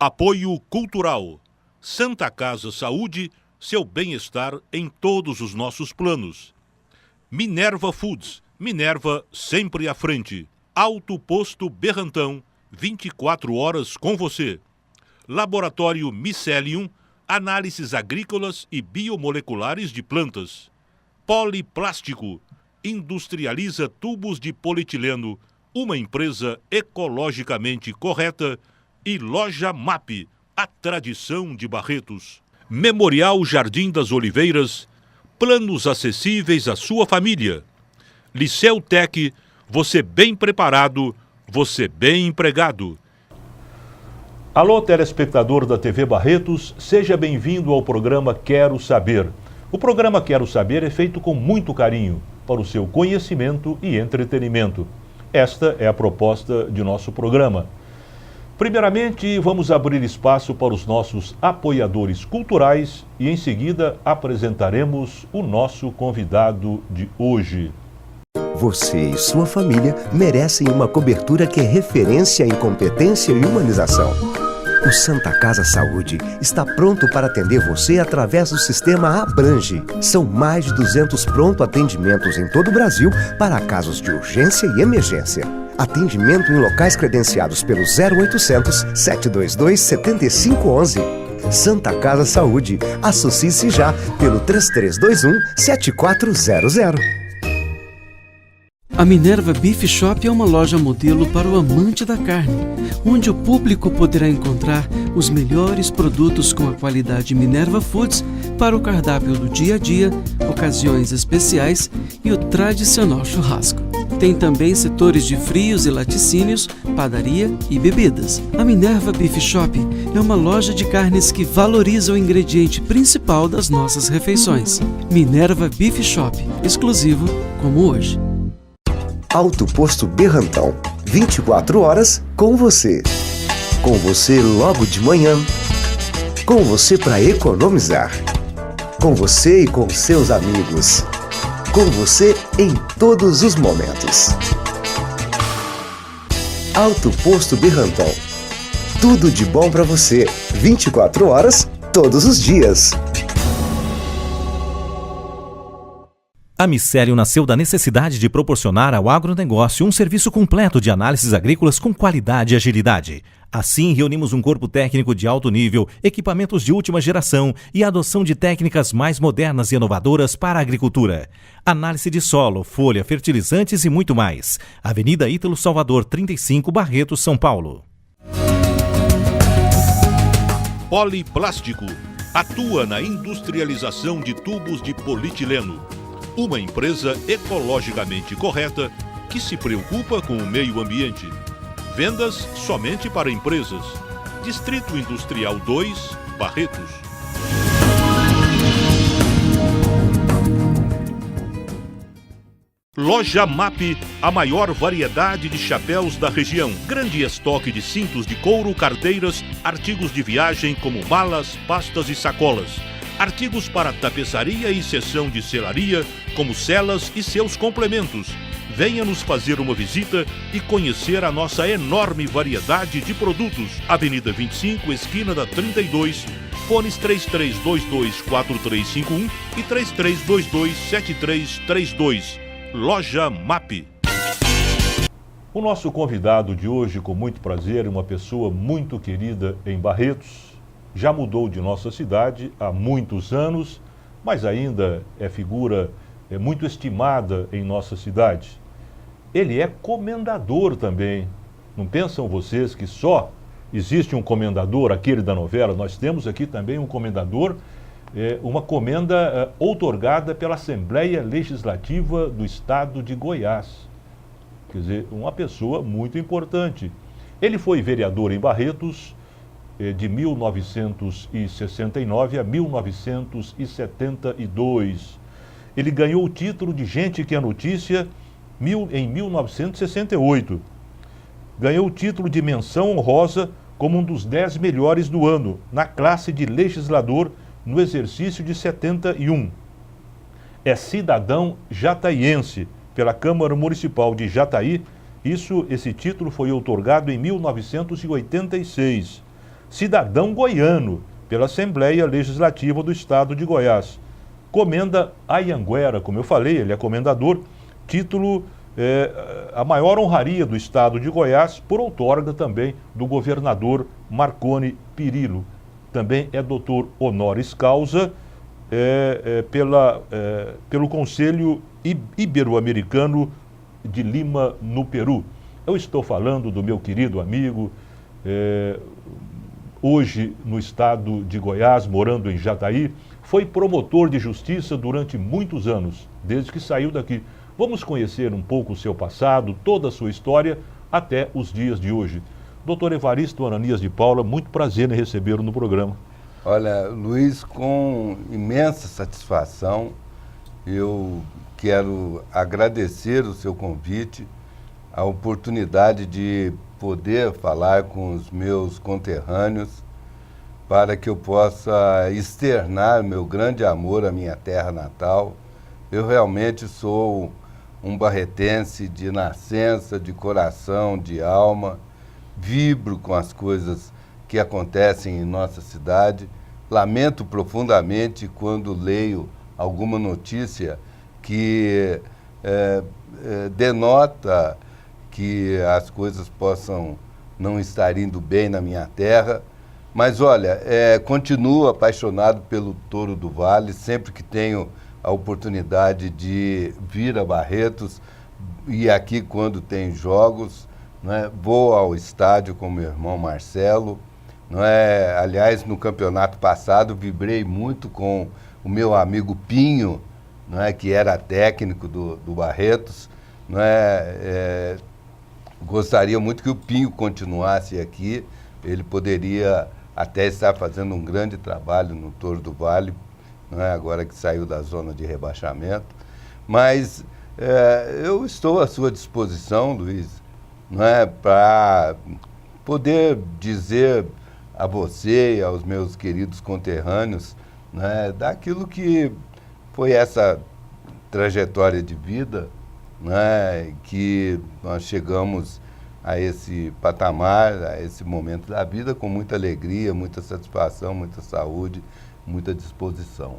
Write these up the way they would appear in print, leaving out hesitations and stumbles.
Apoio Cultural. Santa Casa Saúde, seu bem-estar em todos os nossos planos. Minerva Foods, Minerva sempre à frente. Alto Posto Berrantão, 24 horas com você. Laboratório Micelium, análises agrícolas e biomoleculares de plantas. Poliplástico, industrializa tubos de polietileno, uma empresa ecologicamente correta. E Loja MAP, a tradição de Barretos. Memorial Jardim das Oliveiras, planos acessíveis à sua família. Liceu Tec, você bem preparado, você bem empregado. Alô, telespectador da TV Barretos, seja bem-vindo ao programa Quero Saber. O programa Quero Saber é feito com muito carinho para o seu conhecimento e entretenimento. Esta é a proposta de nosso programa. Primeiramente, vamos abrir espaço para os nossos apoiadores culturais e, em seguida, apresentaremos o nosso convidado de hoje. Você e sua família merecem uma cobertura que é referência em competência e humanização. O Santa Casa Saúde está pronto para atender você através do sistema Abrange. São mais de 200 pronto atendimentos em todo o Brasil para casos de urgência e emergência. Atendimento em locais credenciados pelo 0800 722 7511. Santa Casa Saúde. Associe-se já pelo 3321 7400. A Minerva Beef Shop é uma loja modelo para o amante da carne, onde o público poderá encontrar os melhores produtos com a qualidade Minerva Foods para o cardápio do dia a dia, ocasiões especiais e o tradicional churrasco. Tem também setores de frios e laticínios, padaria e bebidas. A Minerva Beef Shop é uma loja de carnes que valoriza o ingrediente principal das nossas refeições. Minerva Beef Shop, exclusivo como hoje. Alto Posto Berrantão, 24 horas com você. Com você logo de manhã. Com você para economizar. Com você e com seus amigos. Com você em todos os momentos. Alto Posto Berrantão. Tudo de bom para você, 24 horas, todos os dias. A Micelium nasceu da necessidade de proporcionar ao agronegócio um serviço completo de análises agrícolas com qualidade e agilidade. Assim, reunimos um corpo técnico de alto nível, equipamentos de última geração e a adoção de técnicas mais modernas e inovadoras para a agricultura. Análise de solo, folha, fertilizantes e muito mais. Avenida Ítalo Salvador 35, Barretos, São Paulo. Poliplástico, atua na industrialização de tubos de polietileno. Uma empresa ecologicamente correta que se preocupa com o meio ambiente. Vendas somente para empresas. Distrito Industrial 2, Barretos. Loja MAP, a maior variedade de chapéus da região. Grande estoque de cintos de couro, carteiras, artigos de viagem como malas, pastas e sacolas. Artigos para tapeçaria e seção de selaria, como celas e seus complementos. Venha nos fazer uma visita e conhecer a nossa enorme variedade de produtos. Avenida 25, esquina da 32, fones 3322-4351 e 3322-7332. Loja MAP. O nosso convidado de hoje, com muito prazer, é uma pessoa muito querida em Barretos. Já mudou de nossa cidade há muitos anos, mas ainda é figura muito estimada em nossa cidade. Ele é comendador também. Não pensam vocês que só existe um comendador, aquele da novela? Nós temos aqui também um comendador, uma comenda outorgada pela Assembleia Legislativa do Estado de Goiás. Quer dizer, uma pessoa muito importante. Ele foi vereador em Barretos de 1969 a 1972. Ele ganhou o título de Gente que é Notícia em 1968. Ganhou o título de menção honrosa como um dos 10 melhores do ano, na classe de legislador no exercício de 71. É cidadão jataiense pela Câmara Municipal de Jataí. Esse título foi outorgado em 1986. cidadão goiano pela Assembleia Legislativa do Estado de Goiás. Comenda Anhanguera, como eu falei, ele é comendador, título a maior honraria do Estado de Goiás, por outorga também do governador Marconi Perillo. Também é doutor honoris causa pelo Conselho Ibero-Americano de Lima, no Peru. Eu estou falando do meu querido amigo, hoje no estado de Goiás, morando em Jataí, foi promotor de justiça durante muitos anos, desde que saiu daqui. Vamos conhecer um pouco o seu passado, toda a sua história, até os dias de hoje. Doutor Evaristo Ananias de Paula, muito prazer em recebê-lo no programa. Olha, Luiz, com imensa satisfação, eu quero agradecer o seu convite, a oportunidade de poder falar com os meus conterrâneos para que eu possa externar meu grande amor à minha terra natal. Eu realmente sou um barretense de nascença, de coração, de alma, vibro com as coisas que acontecem em nossa cidade. Lamento profundamente quando leio alguma notícia que denota que as coisas possam não estar indo bem na minha terra. Mas olha, continuo apaixonado pelo Touro do Vale, sempre que tenho a oportunidade de vir a Barretos e aqui quando tem jogos, né, vou ao estádio com meu irmão Marcelo. Aliás, no campeonato passado, vibrei muito com o meu amigo Pinho, que era técnico do Barretos. Gostaria muito que o Pinho continuasse aqui, ele poderia até estar fazendo um grande trabalho no Touro do Vale, agora que saiu da zona de rebaixamento. Mas eu estou à sua disposição, Luiz, para poder dizer a você e aos meus queridos conterrâneos daquilo que foi essa trajetória de vida, que nós chegamos a esse patamar, a esse momento da vida com muita alegria, muita satisfação, muita saúde, muita disposição.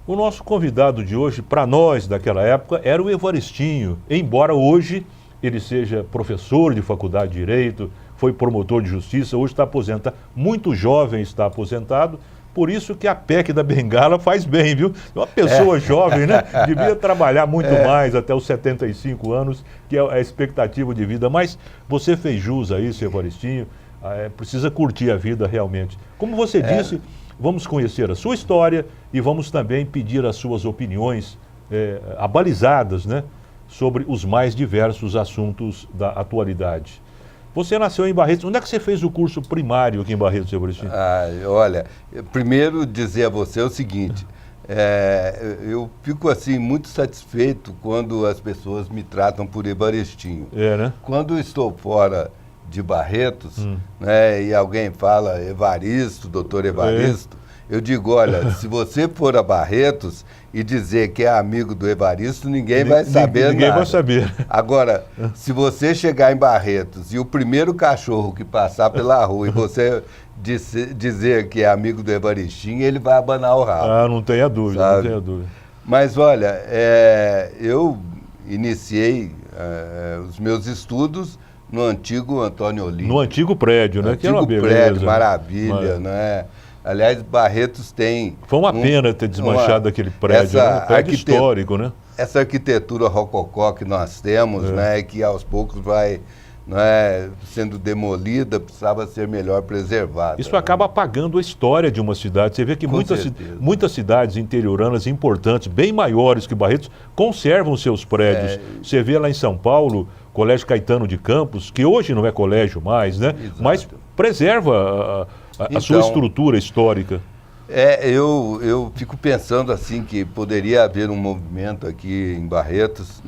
O nosso convidado de hoje, para nós daquela época, era o Evaristinho, embora hoje ele seja professor de faculdade de Direito, foi promotor de justiça, hoje está aposentado, muito jovem está aposentado, por isso que a PEC da Bengala faz bem, viu? Uma pessoa jovem, né? Devia trabalhar muito mais até os 75 anos, que é a expectativa de vida. Mas você fez jus a isso, Evaristinho, precisa curtir a vida realmente. Como você disse, vamos conhecer a sua história e vamos também pedir as suas opiniões abalizadas, né, sobre os mais diversos assuntos da atualidade. Você nasceu em Barretos. Onde é que você fez o curso primário aqui em Barretos, Evaristinho? Olha, primeiro dizer a você o seguinte, eu fico assim muito satisfeito quando as pessoas me tratam por Evaristinho. Né? Quando eu estou fora de Barretos, e alguém fala Evaristo, doutor Evaristo, eu digo, olha, se você for a Barretos e dizer que é amigo do Evaristo, ninguém vai saber nada. Ninguém vai saber. Agora, se você chegar em Barretos e o primeiro cachorro que passar pela rua e você dizer que é amigo do Evaristinho, ele vai abanar o rabo. Não tenha dúvida, sabe? Não tenha dúvida. Mas olha, eu iniciei os meus estudos no antigo Antônio Olímpio. No antigo prédio, né? No que era uma antigo beleza, prédio, maravilha, né? Aliás, Barretos tem... Foi uma pena ter desmanchado aquele prédio, um prédio histórico, né? Essa arquitetura rococó que nós temos, que aos poucos vai sendo demolida, precisava ser melhor preservada. Isso acaba apagando a história de uma cidade. Você vê que muitas cidades interioranas importantes, bem maiores que Barretos, conservam seus prédios. Você vê lá em São Paulo, Colégio Caetano de Campos, que hoje não é colégio mais, né? Exato. Mas preserva a sua estrutura histórica. Eu fico pensando assim que poderia haver um movimento aqui em Barretos,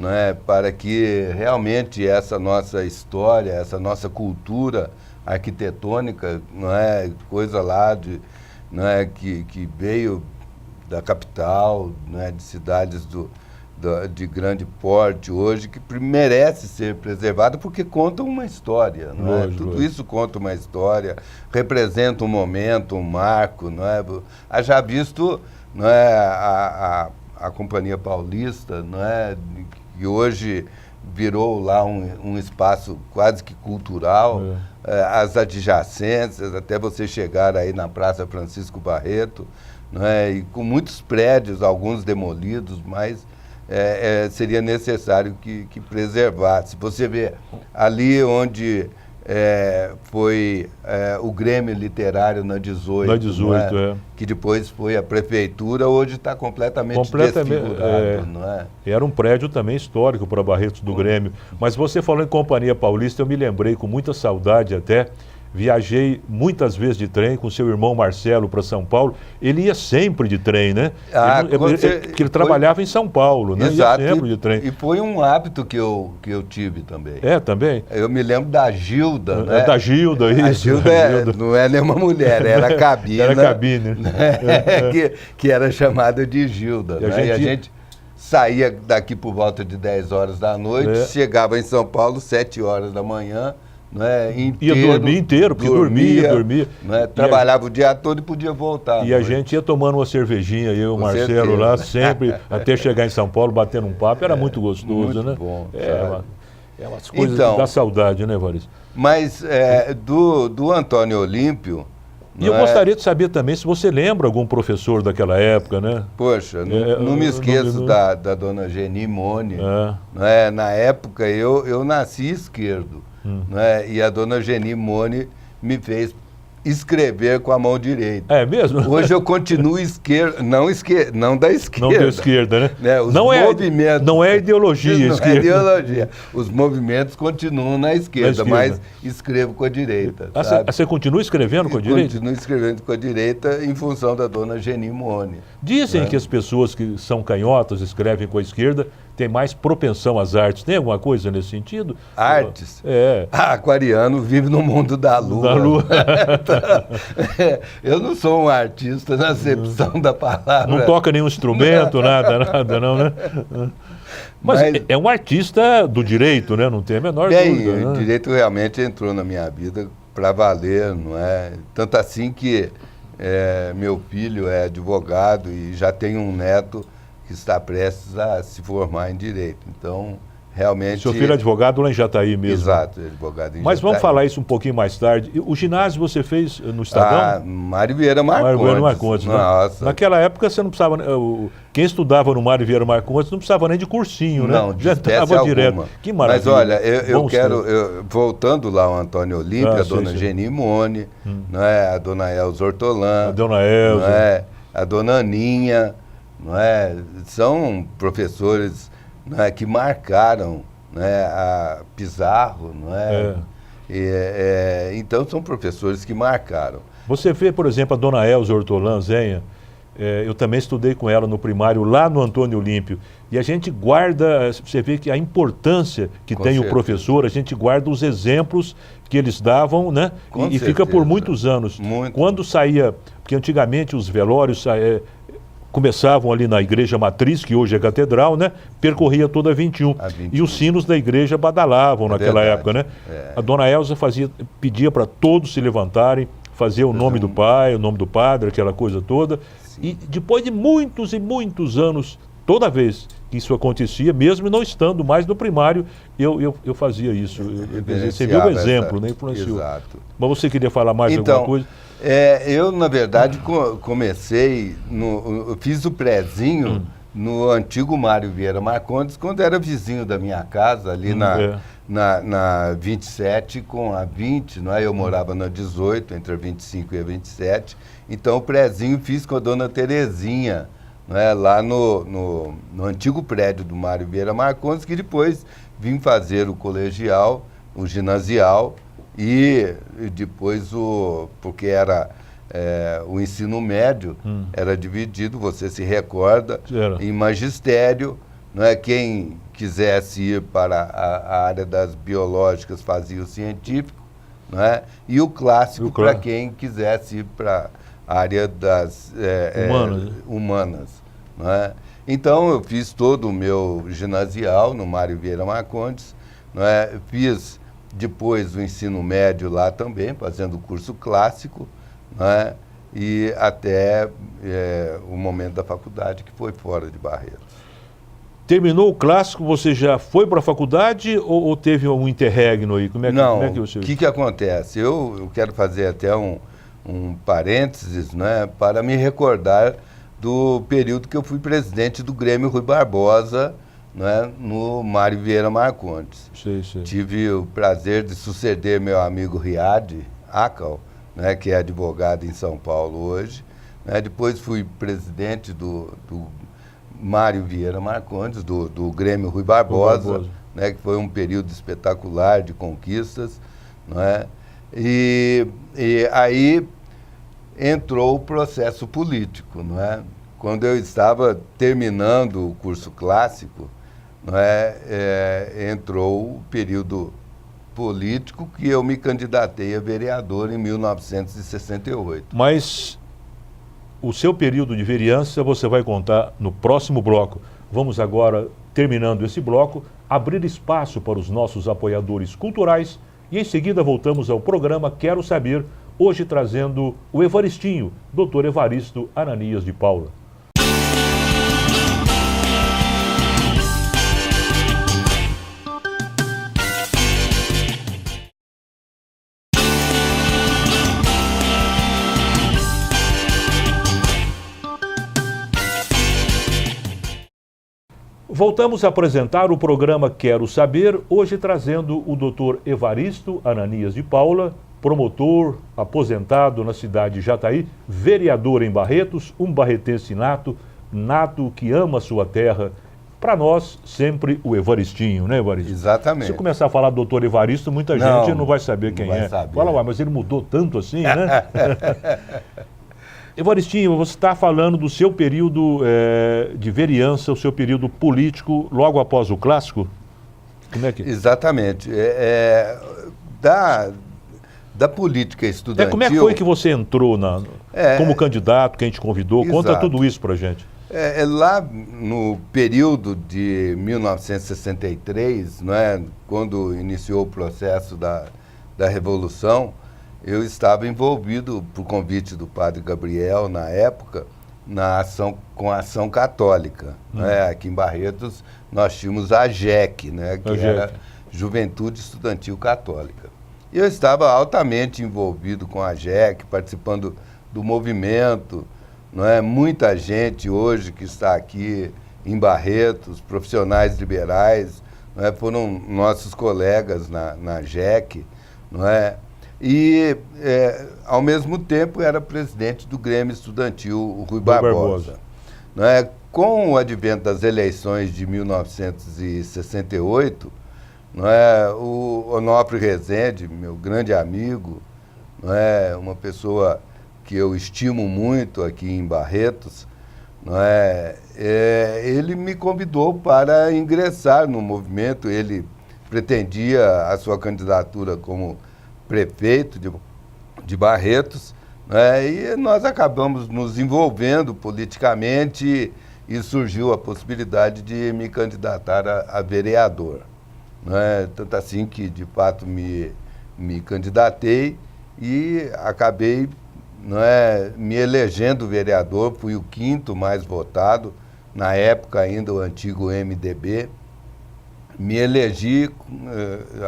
para que realmente essa nossa história, essa nossa cultura arquitetônica, coisa lá que veio da capital, de cidades de grande porte hoje, que merece ser preservado porque conta uma história, não é? Tudo isso conta uma história, representa um momento, um marco, não é? Haja visto, não é, a Companhia Paulista, não é, que hoje virou lá um espaço quase que cultural, as adjacências, até você chegar aí na Praça Francisco Barreto, não é, e com muitos prédios, alguns demolidos, mas seria necessário que preservasse. Você vê ali onde foi o Grêmio Literário na 18, na 18 que depois foi a prefeitura, hoje está completamente desfigurado, não é? Era um prédio também histórico para Barretos do Grêmio. Mas você falou em Companhia Paulista, eu me lembrei com muita saudade até. Viajei muitas vezes de trem com seu irmão Marcelo para São Paulo. Ele ia sempre de trem, né? Porque ele trabalhava em São Paulo, né? Exato. Ia sempre de trem. E foi um hábito que eu tive também. Também? Eu me lembro da Gilda, né? Da Gilda, isso. A Gilda não é nenhuma mulher, era a cabine. Era a cabine. Que era chamada de Gilda. E a gente saía daqui por volta de 10 horas da noite, chegava em São Paulo 7 horas da manhã, não é? Ia dormir inteiro, porque dormia. Não é? Trabalhava o dia todo e podia voltar. E a gente ia tomando uma cervejinha, eu e o Marcelo lá, sempre, até chegar em São Paulo, batendo um papo, era muito gostoso, muito né? Bom, umas coisas que dá saudade, né, Varisto? Mas do Antônio Olímpio... E eu gostaria de saber também se você lembra algum professor daquela época, né? Poxa, não me esqueço da dona Geni Mone. Não é? Na época eu nasci esquerdo. Não é? E a dona Geni Mone me fez escrever com a mão direita. É mesmo? Hoje eu continuo esquerdo, não da esquerda. Não da esquerda, né? Os movimentos, não é ideologia. Não é ideologia. Os movimentos continuam na esquerda, mas escrevo com a direita. Você continua escrevendo com a direita? Continuo escrevendo com a direita em função da dona Geni Mone. Dizem que as pessoas que são canhotas escrevem com a esquerda têm mais propensão às artes. Tem alguma coisa nesse sentido? Artes? Aquariano vive no mundo da lua. Da lua. Eu não sou um artista na acepção da palavra. Não toca nenhum instrumento, nada não, né? Mas é um artista do direito, né? Não tem a menor dúvida. O direito realmente entrou na minha vida para valer, não é? Tanto assim que meu filho é advogado e já tem um neto que está prestes a se formar em direito. Então, realmente... Seu filho é advogado lá em Jataí mesmo. Exato, advogado em Jataí. Mas vamos falar isso um pouquinho mais tarde. O ginásio você fez no Estadão? Mário Vieira Marcondes. Mário Vieira Marcondes, nossa. Naquela época você não precisava... Quem estudava no Mário Vieira Marcondes não precisava nem de cursinho, né? Não, já estava direto. Que maravilha. Mas olha, eu quero... voltando lá ao Antônio Olímpio, a dona Geni Mone, não é? A dona Elza Ortolan. A dona Elza. Não é? A dona Aninha, não é? São professores, não é, que marcaram, né, a Pizarro, não é? Então são professores que marcaram. Você vê, por exemplo, a dona Elza Ortolan Zenha, eu também estudei com ela no primário lá no Antônio Olímpio, e a gente guarda, você vê que a importância que tem o professor, a gente guarda os exemplos que eles davam, né? E fica por muitos anos. Quando saía, porque antigamente os velórios começavam ali na igreja matriz, que hoje é catedral, né? Percorria toda a 21. E os sinos da igreja badalavam naquela época, né? A dona Elza pedia para todos se levantarem, fazer o nome do pai, o nome do padre, aquela coisa toda. Sim. E depois de muitos e muitos anos, toda vez que isso acontecia, mesmo não estando mais no primário, eu fazia isso. Você viu o exemplo, né? Influenciou. Exato. Mas você queria falar mais alguma coisa? Eu, na verdade, comecei, eu fiz o prézinho no antigo Mário Vieira Marcondes, quando era vizinho da minha casa, ali na 27 com a 20, não é? Eu morava na 18, entre a 25 e a 27. Então, o prézinho fiz com a dona Terezinha, não é? Lá no antigo prédio do Mário Vieira Marcondes, que depois vim fazer o colegial, o ginasial, e depois porque era o ensino médio, era dividido, você se recorda, em magistério, não é? Quem quisesse ir para a área das biológicas fazia o científico, não é? E o clássico para quem quisesse ir para a área das humanas, não é? Então eu fiz todo o meu ginasial no Mário Vieira Marcondes, né? Fiz depois o ensino médio lá também, fazendo o curso clássico, né? E até o momento da faculdade, que foi fora de Barretos. Terminou o clássico, você já foi para a faculdade ou teve um interregno aí? Como é que você... O que acontece? Eu quero fazer até um parênteses, né, para me recordar do período que eu fui presidente do Grêmio Rui Barbosa, né, no Mário Vieira Marcondes. Sim. Tive o prazer de suceder meu amigo Riad Acal, né, que é advogado em São Paulo hoje. Né, depois fui presidente do Mário Vieira Marcondes, do Grêmio Rui Barbosa, né, que foi um período espetacular de conquistas, né, e aí entrou o processo político, não é? Quando eu estava terminando o curso clássico, não é, entrou o período político que eu me candidatei a vereador em 1968. Mas o seu período de vereança você vai contar no próximo bloco. Vamos agora, terminando esse bloco, abrir espaço para os nossos apoiadores culturais e em seguida voltamos ao programa Quero Saber, hoje trazendo o Evaristinho, Dr. Evaristo Ananias de Paula. Voltamos a apresentar o programa Quero Saber, hoje trazendo o Dr. Evaristo Ananias de Paula, promotor, aposentado na cidade de Jataí, vereador em Barretos, um barretense nato que ama a sua terra. Para nós, sempre o Evaristinho, né, Evaristo? Exatamente. Se eu começar a falar do doutor Evaristo, muita gente não vai saber quem é. Saber. Fala, mas ele mudou tanto assim, né? Evaristinho, você está falando do seu período de vereança, o seu período político, logo após o clássico? Como é que... Exatamente. Da política estudantil... Como é que foi que você entrou como candidato, quem te convidou? Exato. Conta tudo isso pra gente. Lá no período de 1963, não é, quando iniciou o processo da Revolução, eu estava envolvido, por convite do padre Gabriel, na época, com a ação católica. Né? Aqui em Barretos, nós tínhamos a JEC, né? Que era Juventude Estudantil Católica. E eu estava altamente envolvido com a JEC, participando do movimento. Não é? Muita gente hoje que está aqui em Barretos, profissionais liberais, não é? Foram nossos colegas na JEC, não é? E, ao mesmo tempo, era presidente do Grêmio Estudantil Rui Barbosa. Não é? Com o advento das eleições de 1968, não é? O Onofre Rezende, meu grande amigo, não é? Uma pessoa que eu estimo muito aqui em Barretos, não é? Ele me convidou para ingressar no movimento. Ele pretendia a sua candidatura como prefeito de Barretos, né? E nós acabamos nos envolvendo politicamente e surgiu a possibilidade de me candidatar a vereador. Né? Tanto assim que, de fato, me candidatei e acabei, me elegendo vereador. Fui o 5º mais votado, na época ainda o antigo MDB. Me elegi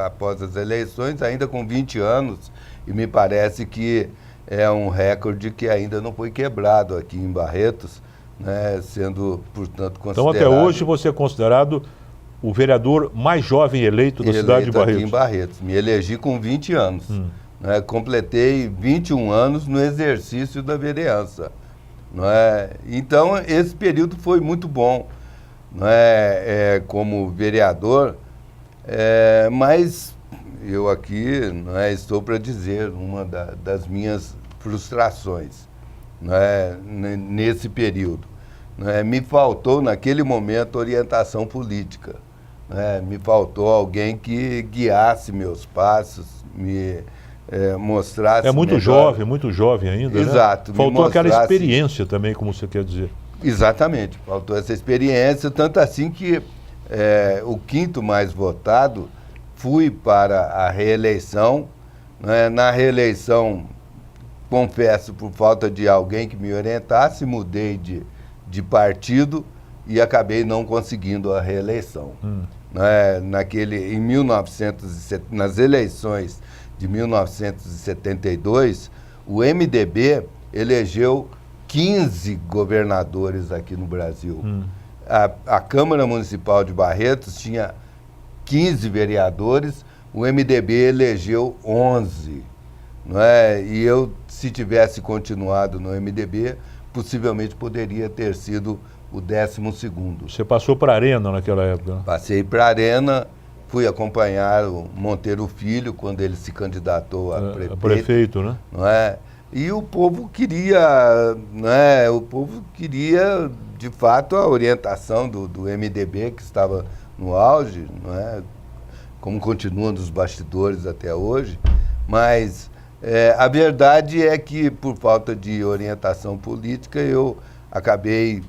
após as eleições, ainda com 20 anos, e me parece que é um recorde que ainda não foi quebrado aqui em Barretos, né, sendo, portanto, considerado... Então, até hoje, você é considerado o vereador mais jovem eleito da cidade de Barretos. Aqui em Barretos. Me elegi com 20 anos. Né, completei 21 anos no exercício da vereança. Então, esse período foi muito bom. Como vereador, mas eu aqui estou para dizer uma das minhas frustrações nesse período. Me faltou, naquele momento, orientação política. Me faltou alguém que guiasse meus passos, me mostrasse... muito jovem ainda, Exato. Faltou aquela experiência também, como você quer dizer. Exatamente, faltou essa experiência, tanto assim que o quinto mais votado fui para a reeleição, né? Na reeleição, confesso, por falta de alguém que me orientasse, mudei de partido e acabei não conseguindo a reeleição. Né? Nas eleições de 1972, o MDB elegeu 15 governadores aqui no Brasil. A Câmara Municipal de Barretos tinha 15 vereadores, o MDB elegeu 11. Não é? E eu, se tivesse continuado no MDB, possivelmente poderia ter sido o 12º. Você passou para a Arena naquela época? Passei para a Arena, fui acompanhar o Monteiro Filho quando ele se candidatou a prefeito. A prefeito, né? Não é? E o povo queria, né? O povo queria, de fato, a orientação do MDB, que estava no auge, não é? Como continua nos bastidores até hoje, mas a verdade é que, por falta de orientação política, eu acabei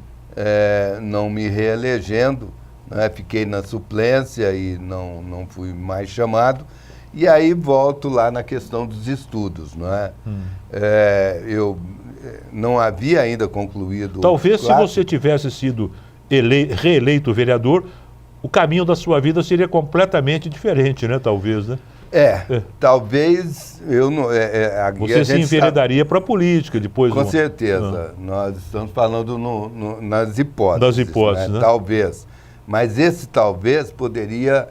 não me reelegendo, né? Fiquei na suplência e não fui mais chamado. E aí volto lá na questão dos estudos, não é? Eu não havia ainda concluído... Talvez se você tivesse sido reeleito vereador, o caminho da sua vida seria completamente diferente, né? Talvez, né? Talvez eu não... Você se enveredaria para a política depois. Com certeza. Nós estamos falando nas hipóteses. Das hipóteses, né? Talvez. Mas esse talvez poderia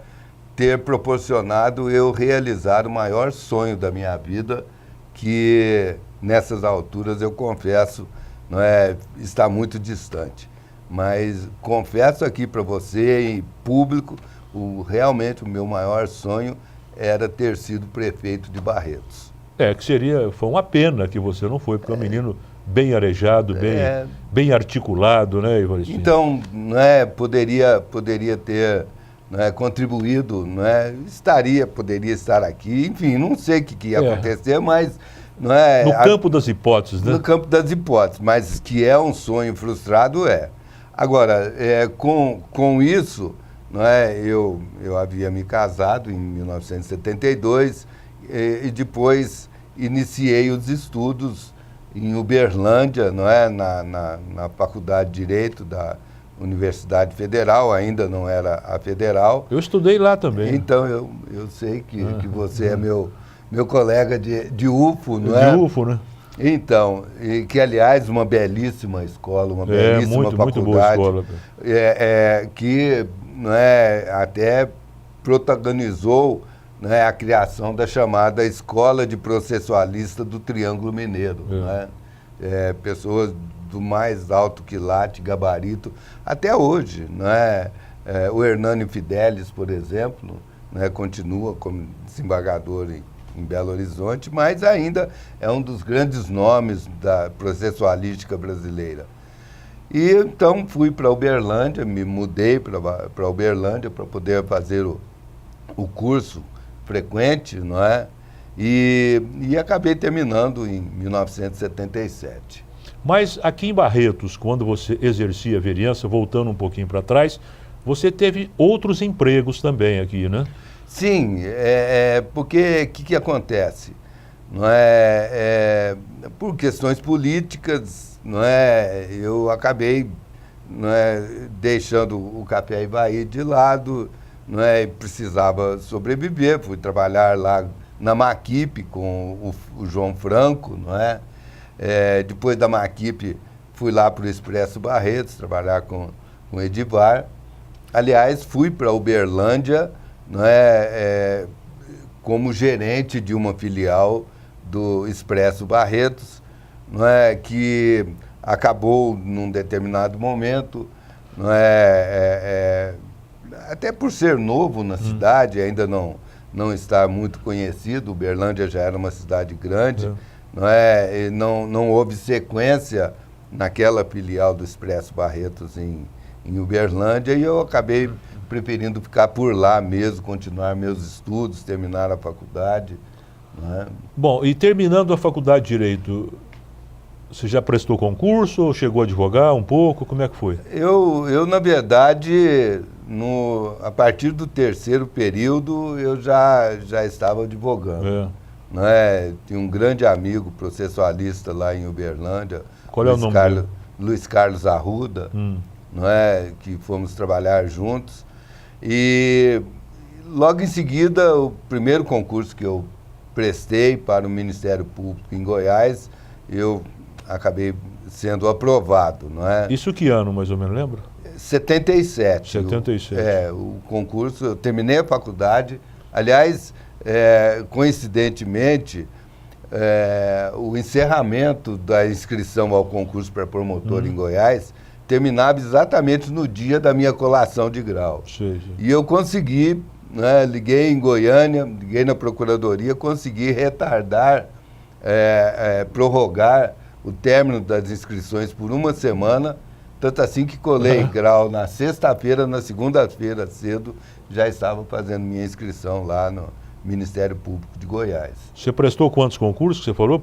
ter proporcionado eu realizar o maior sonho da minha vida, que nessas alturas, eu confesso, não é, está muito distante. Mas confesso aqui para você, em público, realmente o meu maior sonho era ter sido prefeito de Barretos. Foi uma pena que você não foi, porque é um menino bem arejado, bem articulado, né, Evaristo? Então, poderia ter contribuído, poderia estar aqui, enfim, não sei o que ia acontecer, mas... No campo das hipóteses, né? No campo das hipóteses, mas que é um sonho frustrado, Agora, com isso, eu havia me casado em 1972 e depois iniciei os estudos em Uberlândia, na Faculdade de Direito da Universidade Federal, ainda não era a Federal. Eu estudei lá também. Então, eu sei que você é meu colega de UFO, não é? De UFO, né? Então, que aliás, uma belíssima escola, uma belíssima faculdade. Muito boa escola. Que até protagonizou a criação da chamada Escola de Processualista do Triângulo Mineiro. Pessoas do mais alto quilate, gabarito, até hoje. O Hernânio Fidelis, por exemplo, continua como desembargador em Belo Horizonte, mas ainda é um dos grandes nomes da processualística brasileira. E então fui para Uberlândia, me mudei para Uberlândia para poder fazer o curso frequente, E acabei terminando em 1977. Mas aqui em Barretos, quando você exercia a vereança, voltando um pouquinho para trás, você teve outros empregos também aqui, né? Sim, porque o que acontece? Por questões políticas, eu acabei deixando o Café Ivaí de lado, precisava sobreviver, fui trabalhar lá na Maquipe com o João Franco, depois da Maquipe fui lá para o Expresso Barretos trabalhar com o Edivar. Aliás, fui para Uberlândia como gerente de uma filial do Expresso Barretos, que acabou num determinado momento, até por ser novo na cidade, ainda não está muito conhecido. Uberlândia já era uma cidade grande, não houve sequência naquela filial do Expresso Barretos em Uberlândia, e eu acabei preferindo ficar por lá mesmo, continuar meus estudos, terminar a faculdade. Bom, e terminando a faculdade de Direito, Você já prestou concurso ou chegou a advogar um pouco? Como é que foi? Eu na verdade, a partir do terceiro período, eu já estava advogando. Né? Tinha um grande amigo processualista lá em Uberlândia, Qual é o nome dele? Luiz Carlos Arruda, não é? Que fomos trabalhar juntos. E logo em seguida, o primeiro concurso que eu prestei para o Ministério Público em Goiás, eu acabei sendo aprovado, não é? Isso que ano, mais ou menos, lembra? 77. 77. O concurso, eu terminei a faculdade. Aliás, coincidentemente, o encerramento da inscrição ao concurso para promotor em Goiás terminava exatamente no dia da minha colação de grau. Sim. E eu consegui, né, liguei em Goiânia, liguei na Procuradoria, consegui retardar, prorrogar o término das inscrições por uma semana, tanto assim que colei grau na sexta-feira, na segunda-feira cedo, já estava fazendo minha inscrição lá no Ministério Público de Goiás. Você prestou quantos concursos que você falou?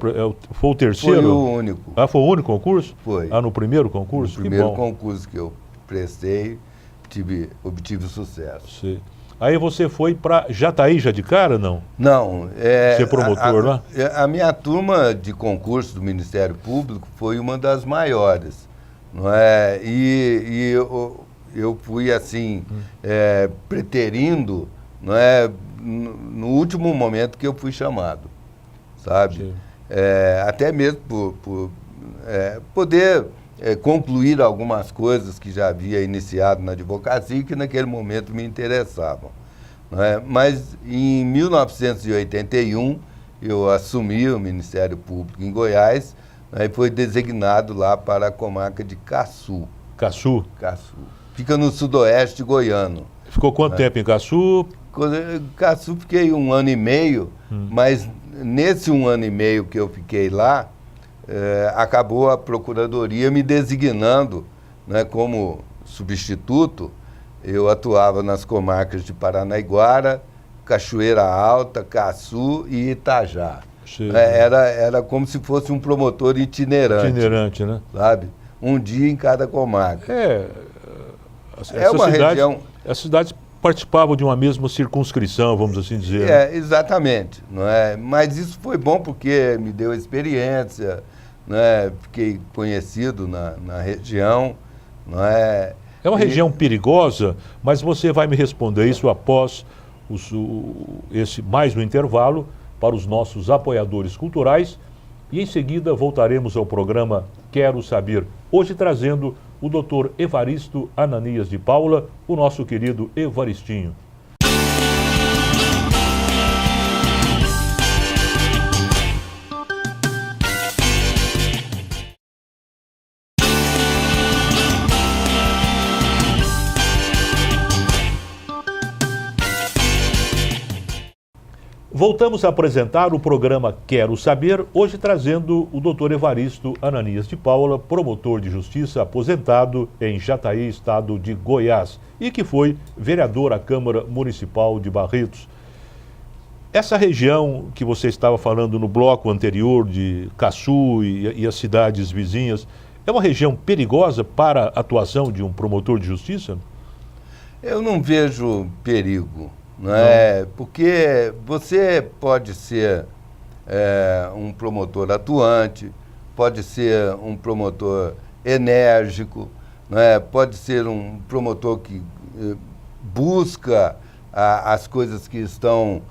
Foi o terceiro? Foi o único. Ah, foi o único concurso? Foi. Ah, no primeiro concurso? No primeiro concurso que eu prestei, obtive sucesso. Sim. Aí você foi para Jataí já de cara, não? Não. Ser promotor lá? A minha turma de concurso do Ministério Público foi uma das maiores, não é? E eu fui assim, preterindo, não é? No último momento que eu fui chamado, sabe? Até mesmo por poder concluir algumas coisas que já havia iniciado na advocacia e que naquele momento me interessavam. Não é? Mas em 1981 eu assumi o Ministério Público em Goiás, né, e fui designado lá para a comarca de Caçu. Caçu? Caçu. Fica no sudoeste goiano. Ficou quanto tempo em Caçu? Caçu fiquei 1 ano e meio, mas nesse 1 ano e meio que eu fiquei lá, acabou a Procuradoria me designando, né, como substituto. Eu atuava nas comarcas de Paranaiguara, Cachoeira Alta, Caçu e Itajá. Era como se fosse um promotor itinerante. Itinerante, né? Sabe? Um dia em cada comarca. As cidades participavam de uma mesma circunscrição, vamos assim dizer. Né? Exatamente. Não é? Mas isso foi bom porque me deu experiência, né? Fiquei conhecido na região. Não é? É uma região perigosa, mas você vai me responder isso após mais um intervalo para os nossos apoiadores culturais e em seguida voltaremos ao programa Quero Saber, hoje trazendo o Dr. Evaristo Ananias de Paula, o nosso querido Evaristinho. Voltamos a apresentar o programa Quero Saber, hoje trazendo o Dr. Evaristo Ananias de Paula, promotor de justiça aposentado em Jataí, estado de Goiás, e que foi vereador à Câmara Municipal de Barretos. Essa região que você estava falando no bloco anterior de Caçu e as cidades vizinhas, é uma região perigosa para a atuação de um promotor de justiça? Eu não vejo perigo. Não é? Porque você pode ser um promotor atuante, pode ser um promotor enérgico, não é? Pode ser um promotor que busca as coisas que estão,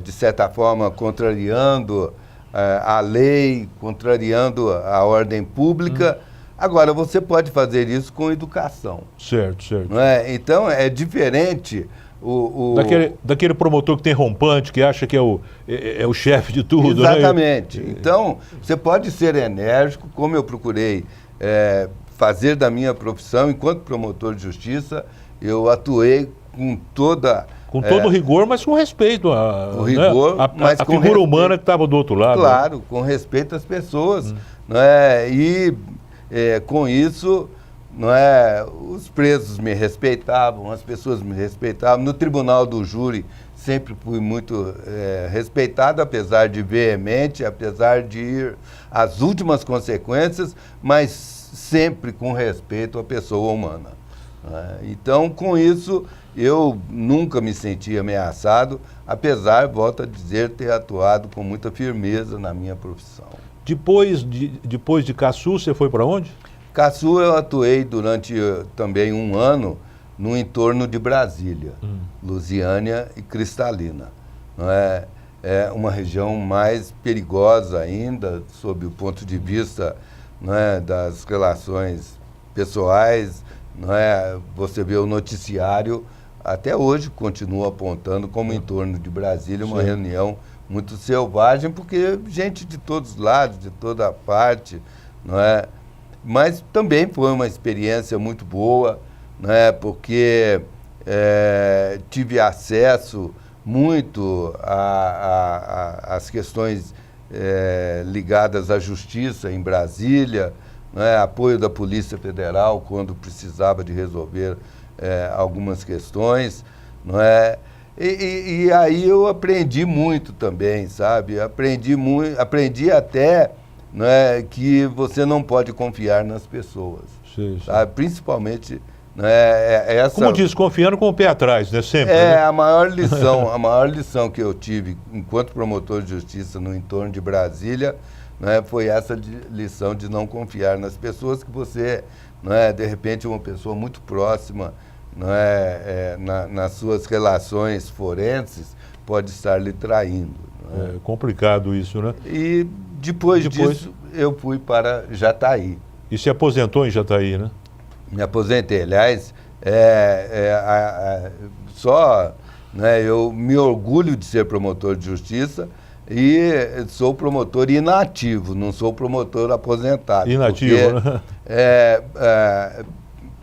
de certa forma, contrariando a lei, contrariando a ordem pública. Agora, você pode fazer isso com educação. Certo. Não é? Então, é diferente... Daquele promotor que tem rompante, que acha que é o chefe de tudo. Exatamente. Né? Então, você pode ser enérgico, como eu procurei fazer da minha profissão, enquanto promotor de justiça, eu atuei com todo rigor, mas com respeito rigor, mas a figura humana que estava do outro lado. Claro, com respeito às pessoas. Né? E com isso, não é, os presos me respeitavam, as pessoas me respeitavam. No tribunal do júri sempre fui muito respeitado, apesar de veemente, apesar de ir às últimas consequências, mas sempre com respeito à pessoa humana. Então, com isso, eu nunca me senti ameaçado, apesar, volto a dizer, ter atuado com muita firmeza na minha profissão. Depois de Caçu, você foi para onde? Caçu eu atuei durante também um ano no entorno de Brasília, Lusiânia e Cristalina. Não é? É uma região mais perigosa ainda, sob o ponto de vista, não é, das relações pessoais. Não é? Você vê o noticiário, até hoje continua apontando como em torno de Brasília uma reunião muito selvagem, porque gente de todos os lados, de toda parte, não é? Mas também foi uma experiência muito boa, não é? Porque tive acesso muito às questões ligadas à justiça em Brasília, não é? Apoio da Polícia Federal quando precisava de resolver algumas questões, não é? E aí eu aprendi muito também, sabe? Aprendi até, não é, que você não pode confiar nas pessoas, sabe? Principalmente, né, essa... Como diz, confiando com o pé atrás, né? Sempre. Né? A maior lição que eu tive enquanto promotor de justiça no entorno de Brasília, né, foi essa lição de não confiar nas pessoas, que você, não é, de repente, uma pessoa muito próxima, não é, nas suas relações forenses, pode estar lhe traindo. Não é? É complicado isso, né? E depois disso, eu fui para Jataí. E se aposentou em Jataí, né? Me aposentei. Aliás, né, eu me orgulho de ser promotor de justiça e sou promotor inativo, não sou promotor aposentado. Inativo, porque, né?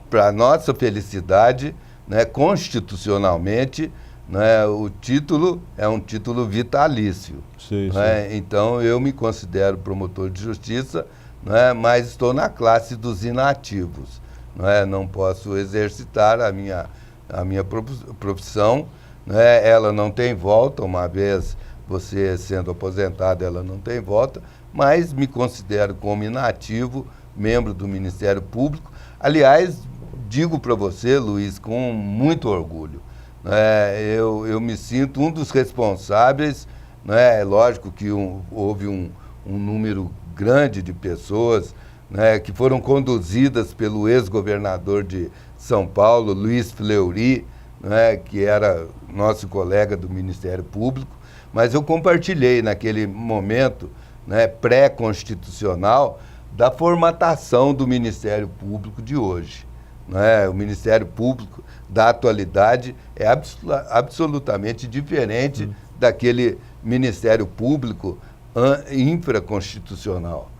Para nossa felicidade, né, constitucionalmente, né, o título é um título vitalício. Sim, né? sim. Então, eu me considero promotor de justiça, né, mas estou na classe dos inativos. Não posso exercitar a minha profissão, né? Ela não tem volta, uma vez você sendo aposentado, ela não tem volta, mas me considero como inativo, membro do Ministério Público. Aliás, digo para você, Luiz, com muito orgulho, eu me sinto um dos responsáveis, né? É lógico que houve um número grande de pessoas, né, que foram conduzidas pelo ex-governador de São Paulo, Luiz Fleury, né, que era nosso colega do Ministério Público, mas eu compartilhei naquele momento, né, pré-constitucional, da formatação do Ministério Público de hoje. Né? O Ministério Público da atualidade é absolutamente diferente daquele Ministério Público infraconstitucional.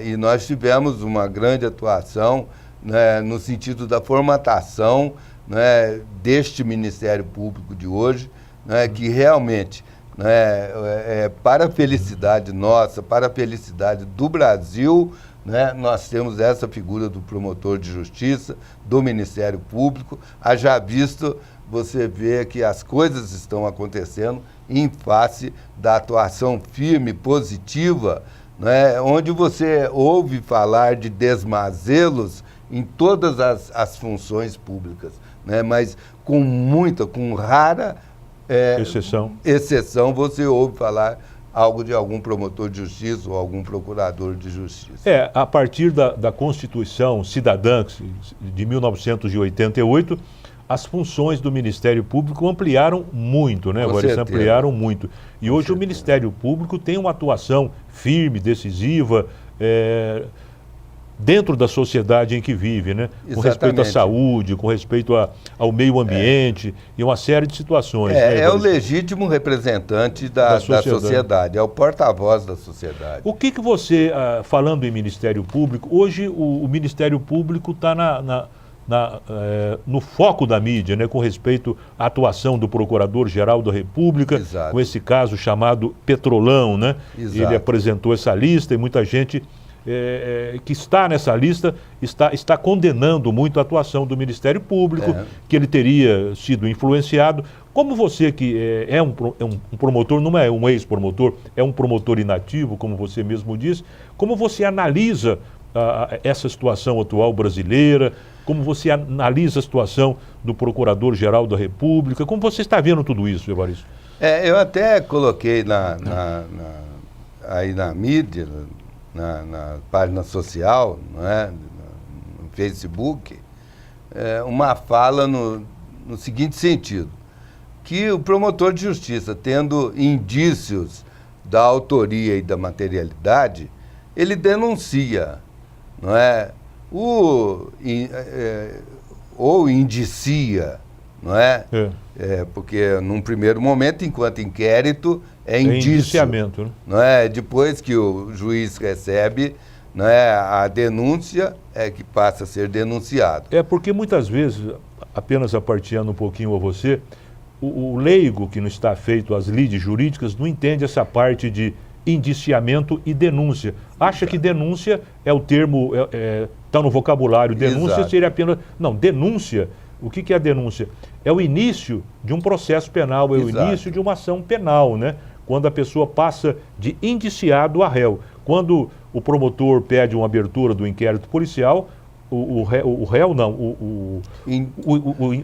E nós tivemos uma grande atuação, né, no sentido da formatação, né, deste Ministério Público de hoje, né, que realmente, né, para a felicidade nossa, para a felicidade do Brasil, né, nós temos essa figura do promotor de justiça, do Ministério Público. Haja visto, você vê que as coisas estão acontecendo em face da atuação firme, positiva, né, onde você ouve falar de desmazelos em todas as funções públicas, né, mas com rara exceção você ouve falar algo de algum promotor de justiça ou algum procurador de justiça. A partir da Constituição Cidadã de 1988, as funções do Ministério Público ampliaram muito, né? Agora, eles ampliaram muito. E hoje o Ministério Público tem uma atuação firme, decisiva, dentro da sociedade em que vive, né? Com respeito à saúde, com respeito ao meio ambiente e uma série de situações. É o legítimo representante da sociedade, é o porta-voz da sociedade. O que você, falando em Ministério Público, hoje o Ministério Público está no foco da mídia, né, com respeito à atuação do Procurador-Geral da República, Exato. com esse caso chamado Petrolão, né? Exato. Ele apresentou essa lista e muita gente que está nessa lista está condenando muito a atuação do Ministério Público, que ele teria sido influenciado. Como você que é um promotor, não é um ex-promotor, é um promotor inativo, como você mesmo disse, como você analisa essa situação atual brasileira, como você analisa a situação do Procurador-Geral da República, como você está vendo tudo isso, Evaristo? Eu até coloquei aí na mídia, na página social, não é? No Facebook, uma fala no seguinte sentido, que o promotor de justiça, tendo indícios da autoria e da materialidade, ele denuncia, não é? Ou indicia, não é? Porque num primeiro momento, enquanto inquérito, é indício, indiciamento, né? Não é? Depois que o juiz recebe, não é, a denúncia, é que passa a ser denunciado. Porque muitas vezes, apenas aparteando um pouquinho a você, o leigo que não está feito às lides jurídicas não entende essa parte de indiciamento e denúncia. Acha que denúncia é o termo, está no vocabulário, denúncia Exato. seria apenas... Não, denúncia, o que é a denúncia? É o início de um processo penal, é o Exato. início de uma ação penal, né? Quando a pessoa passa de indiciado a réu. Quando o promotor pede uma abertura do inquérito policial, o réu não, o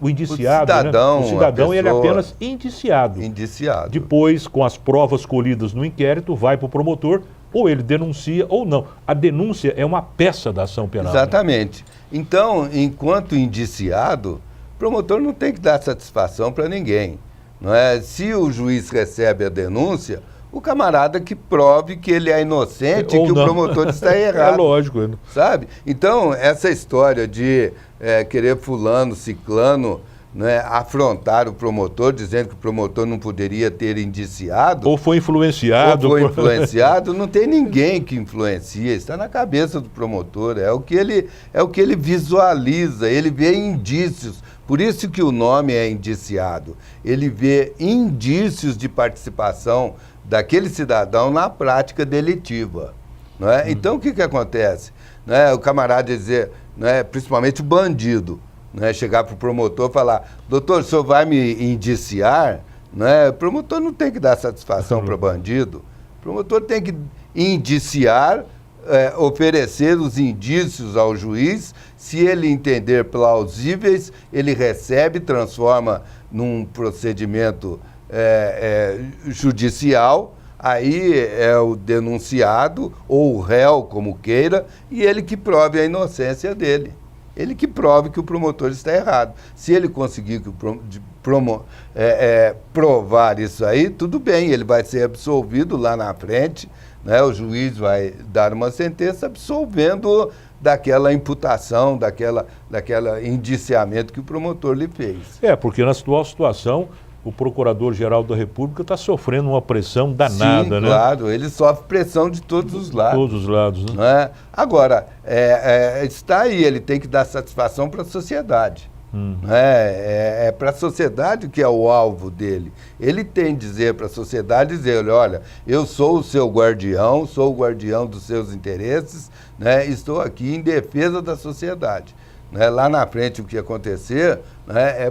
indiciado, o cidadão, ele é apenas indiciado. Indiciado. Depois, com as provas colhidas no inquérito, vai para o promotor, ou ele denuncia ou não. A denúncia é uma peça da ação penal. Exatamente. Então, enquanto indiciado, o promotor não tem que dar satisfação para ninguém. Não é? Se o juiz recebe a denúncia, o camarada que prove que ele é inocente e que o promotor está errado. É lógico. Sabe? Então, essa história de querer fulano, ciclano, né, afrontar o promotor, dizendo que o promotor não poderia ter indiciado... Ou foi influenciado. Não tem ninguém que influencia, está na cabeça do promotor, é o que ele visualiza, ele vê indícios. Por isso que o nome é indiciado. Ele vê indícios de participação daquele cidadão na prática delitiva. Não é? Então, o que acontece? Não é? O camarada dizer, não é? Principalmente o bandido, não é? Chegar para o promotor e falar, doutor, o senhor vai me indiciar? Não é? O promotor não tem que dar satisfação para bandido. O promotor tem que indiciar, oferecer os indícios ao juiz. Se ele entender plausíveis, ele recebe, transforma num procedimento judicial. Aí é o denunciado ou o réu, como queira, e ele que prove a inocência dele. Ele que prove que o promotor está errado. Se ele conseguir provar isso aí, tudo bem, ele vai ser absolvido lá na frente, né? O juiz vai dar uma sentença absolvendo daquela imputação, daquela indiciamento que o promotor lhe fez. Porque na atual situação, o Procurador-Geral da República está sofrendo uma pressão danada, né? Claro, ele sofre pressão de todos os lados. Todos os lados, né? Não é? Agora, está aí, ele tem que dar satisfação para a sociedade. É para a sociedade que é o alvo dele. Ele tem que dizer para a sociedade, olha, eu sou o seu guardião, sou o guardião dos seus interesses, né? Estou aqui em defesa da sociedade. Né? Lá na frente, o que acontecer, né,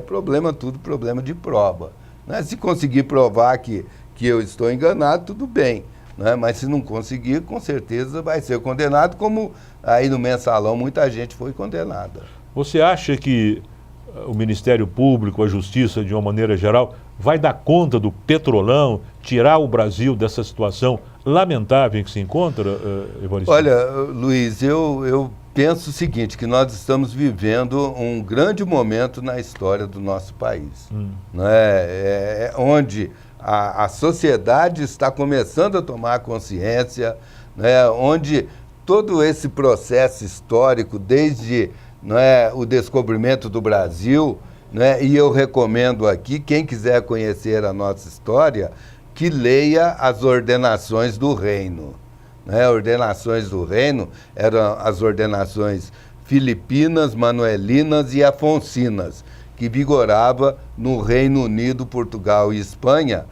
tudo problema de prova. Né? Se conseguir provar que eu estou enganado, tudo bem. Né? Mas se não conseguir, com certeza vai ser condenado, como aí no Mensalão muita gente foi condenada. Você acha que o Ministério Público, a Justiça, de uma maneira geral, vai dar conta do petrolão, tirar o Brasil dessa situação lamentável em que se encontra, Evaristo? Olha, Luiz, eu penso o seguinte, que nós estamos vivendo um grande momento na história do nosso país, né? Onde a sociedade está começando a tomar consciência, né? Onde todo esse processo histórico, desde o descobrimento do Brasil, né? E eu recomendo aqui, quem quiser conhecer a nossa história, que leia as ordenações do reino. Ordenações do reino eram as ordenações filipinas, manuelinas e afonsinas, que vigorava no Reino Unido, Portugal e Espanha,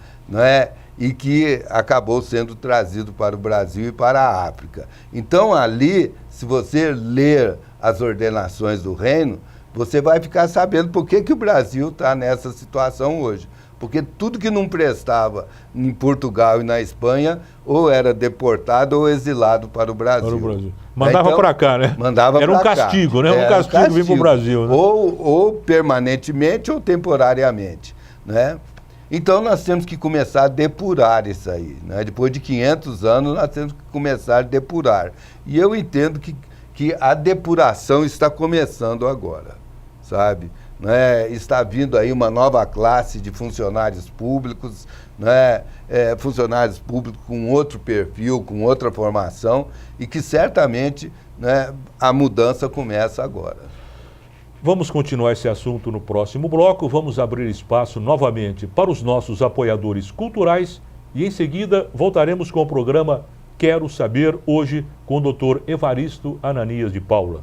e que acabou sendo trazido para o Brasil e para a África. Então, ali, se você ler as ordenações do reino, você vai ficar sabendo por que o Brasil está nessa situação hoje. Porque tudo que não prestava em Portugal e na Espanha, ou era deportado ou exilado para o Brasil. Para o Brasil. Mandava então, para cá, né? Mandava era um castigo, né? Era um castigo vir para o Brasil. Né? Ou permanentemente ou temporariamente, né? Então, nós temos que começar a depurar isso aí. Né? Depois de 500 anos, nós temos que começar a depurar. E eu entendo que a depuração está começando agora, sabe? Né? Está vindo aí uma nova classe de funcionários públicos, né? Funcionários públicos com outro perfil, com outra formação, e que certamente, né, a mudança começa agora. Vamos continuar esse assunto no próximo bloco. Vamos abrir espaço novamente para os nossos apoiadores culturais e em seguida voltaremos com o programa Quero Saber, hoje com o Dr. Evaristo Ananias de Paula.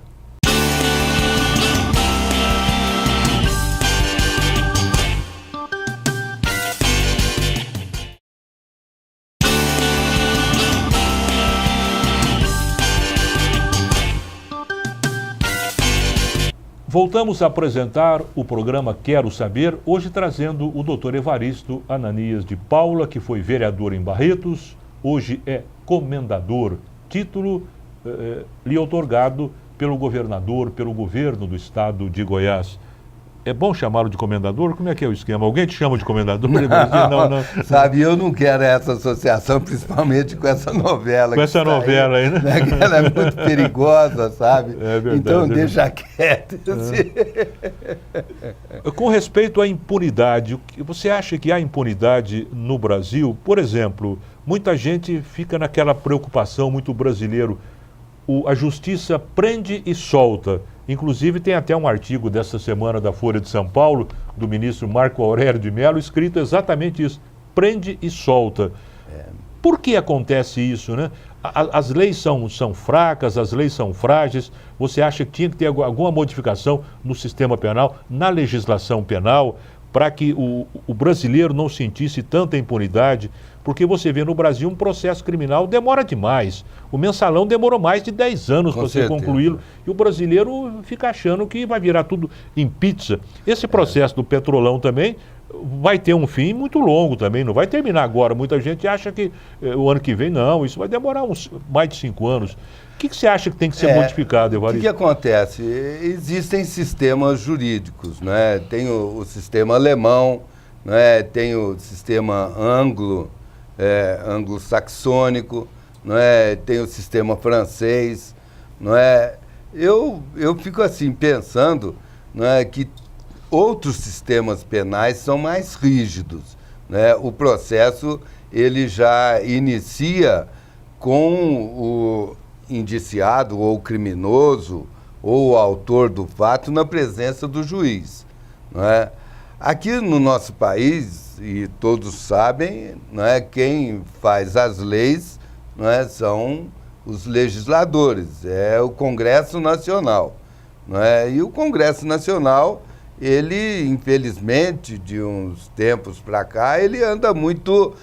Voltamos a apresentar o programa Quero Saber, hoje trazendo o Dr. Evaristo Ananias de Paula, que foi vereador em Barretos, hoje é comendador, título lhe outorgado pelo governador, pelo governo do estado de Goiás. É bom chamá-lo de comendador? Como é que é o esquema? Alguém te chama de comendador? Não. Sabe, eu não quero essa associação, principalmente com essa novela. Com essa novela aí, né? Ela é muito perigosa, sabe? É verdade. Então deixa quieto. Com respeito à impunidade, você acha que há impunidade no Brasil? Por exemplo, muita gente fica naquela preocupação, muito brasileiro, a justiça prende e solta. Inclusive tem até um artigo dessa semana da Folha de São Paulo, do ministro Marco Aurélio de Mello, escrito exatamente isso, prende e solta. Por que acontece isso, né? As leis são fracas, as leis são frágeis. Você acha que tinha que ter alguma modificação no sistema penal, na legislação penal, para que o brasileiro não sentisse tanta impunidade? Porque você vê no Brasil um processo criminal demora demais. O mensalão demorou mais de 10 anos para você concluí-lo. E o brasileiro fica achando que vai virar tudo em pizza. Esse processo do Petrolão também vai ter um fim muito longo também. Não vai terminar agora. Muita gente acha que o ano que vem, não. Isso vai demorar mais de 5 anos. O que você acha que tem que ser modificado, Evaristo? O que acontece? Existem sistemas jurídicos, né? Tem o sistema alemão, né? Tem o sistema anglo-saxônico, não é? Tem o sistema francês, não é? Eu fico assim pensando, não é, que outros sistemas penais são mais rígidos, né? O processo ele já inicia com o indiciado ou o criminoso ou o autor do fato na presença do juiz, não é? Aqui no nosso país, e todos sabem, não é, quem faz as leis, não é, são os legisladores, é o Congresso Nacional, não é? E o Congresso Nacional, ele, infelizmente, de uns tempos para cá, ele anda muito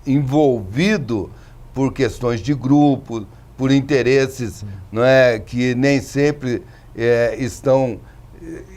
envolvido por questões de grupo, por interesses, não é, que nem sempre estão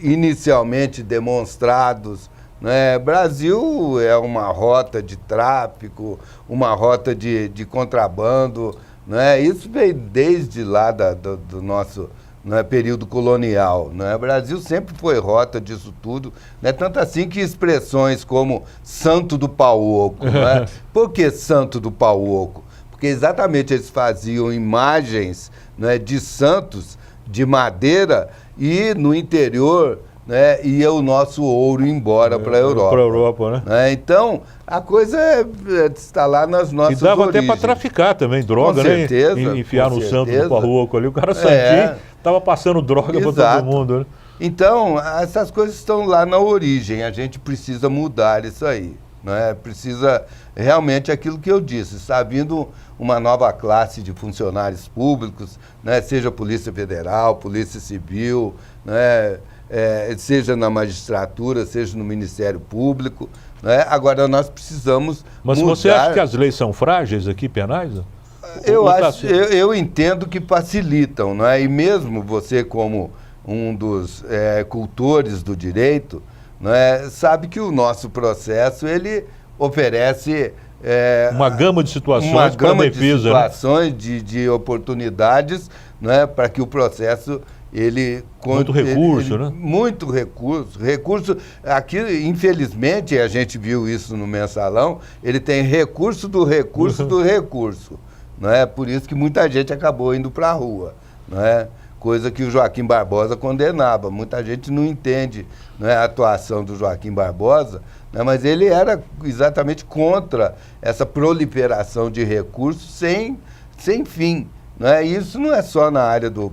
inicialmente demonstrados, né? Brasil é uma rota de tráfico, uma rota de contrabando, né? Isso veio desde lá do nosso, né, período colonial, né? Brasil sempre foi rota disso tudo, né? Tanto assim que expressões como Santo do Pau Oco, né? Por que Santo do Pau Oco? Porque exatamente eles faziam imagens, né, de santos de madeira e no interior, né, ia o nosso ouro embora para a Europa. Para a Europa, né? Então, a coisa está lá nas nossas origens. E dava até para traficar também, droga, com certeza, né? Enfiar no Santo do Parroco ali. O cara santinho estava passando droga para todo mundo. Né? Então, essas coisas estão lá na origem. A gente precisa mudar isso aí. Né? Precisa realmente aquilo que eu disse, está vindo uma nova classe de funcionários públicos, né? Seja Polícia Federal, Polícia Civil, né? seja na magistratura, seja no Ministério Público, né? Agora nós precisamos Mas mudar. você acha que as leis são frágeis aqui, penais? Eu entendo que facilitam, não é? E mesmo você, como um dos cultores do direito, não é, sabe que o nosso processo ele oferece uma gama de situações para a defesa, de situações, de oportunidades, né, para que o processo ele muito recurso, né? Muito recurso. Aqui, infelizmente, a gente viu isso no Mensalão. Ele tem recurso do recurso do recurso, não é? Por isso que muita gente acabou indo para a rua, não é? Coisa que o Joaquim Barbosa condenava. Muita gente não entende, não é, a atuação do Joaquim Barbosa, né, mas ele era exatamente contra essa proliferação de recursos sem fim. Não é? Isso não é só na área do